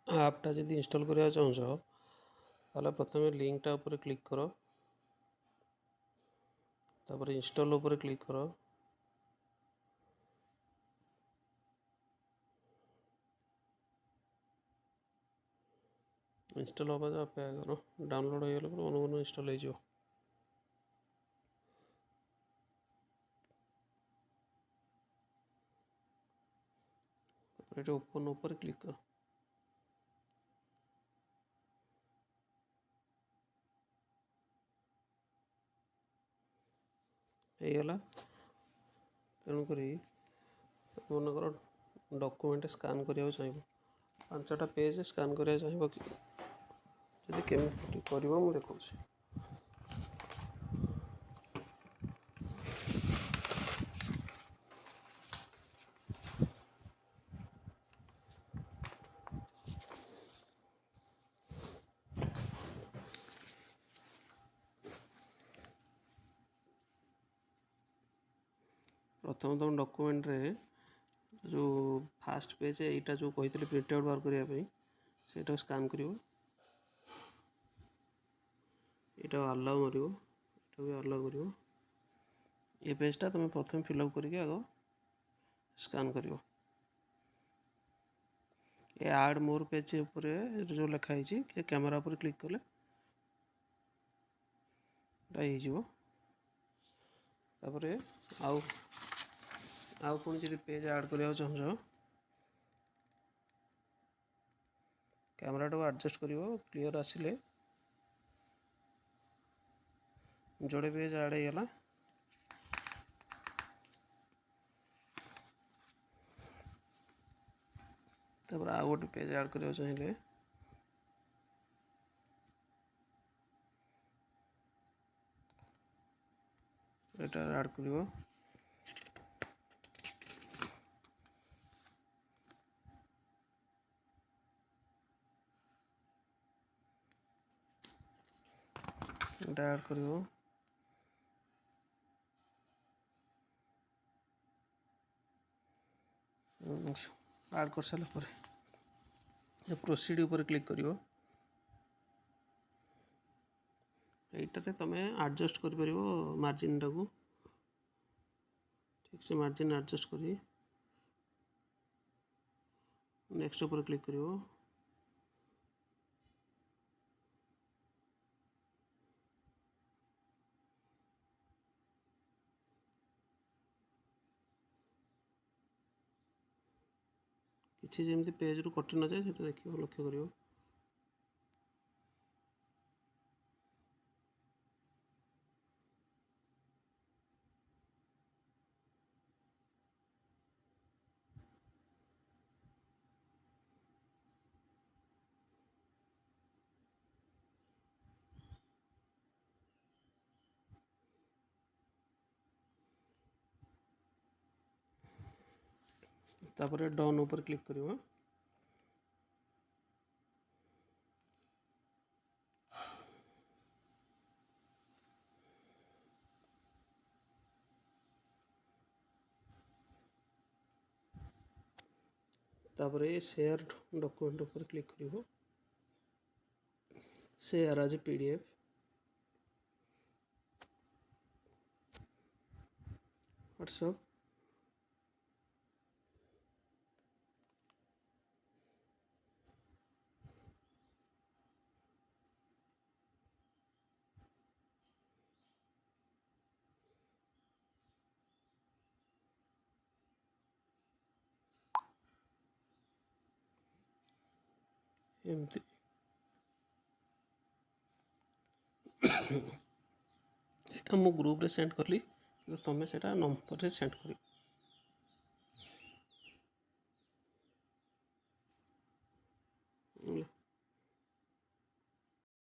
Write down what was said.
आप्टा जब इनस्टॉल करने चाहो ताले प्रथम लिंकटा ऊपर क्लिक करो तापर इंस्टॉल ऊपर क्लिक करो इंस्टॉल होगा जो अपेक्षा करो डाउनलोड हो गला पर अनुगुण इंस्टॉल हो ये ओपन ऊपर क्लिक करो होगला तेणुक मनकर डॉक्यूमेंट स्कान करने चाहिए 5टा पेज स्कान करने चाहिए कि जब केमी कर देखा प्रथम तुम डॉक्यूमेंट रे जो फास्ट पेज है यहाँ जो कही प्रिंट आउट बाहर करने से स्कान कर अलाउ मार भी अलाउ कर ये पेजटा तुम प्रथम फिलअप करके आग स्कान कर ऐड मोर पेज ऊपर जो लिखाई कैमेरा पर क्लिक कले तापर आउ पुणी जब पेज ऐड करने चाहो कैमेरा टाक एडजस्ट कर क्लीयर आसिले जोड़े पेज ऐड होगा तापर आउ गोटे पेज ऐड करने चाहिए एटा ऐड कर ऐड कर ऐड कर सारा प्रोसीड ऊपर क्लिक कर यहीटारे तुम एडजस्ट कर मार्जिन टाक ठीक से मार्जिन एडजस्ट कर नेक्स्ट ऊपर क्लिक कर किसी जमी पेज रू कटि न जाए देख लक्ष्य कर तापर डन ऊपर क्लिक कर तापर शेयर डॉक्यूमेंट ऊपर क्लिक कर शेयर एज पीडीएफ व्हाट्सएप एमती यहाँ मु ग्रुप रे सेंड कली तुम से नंबर से सेंड कर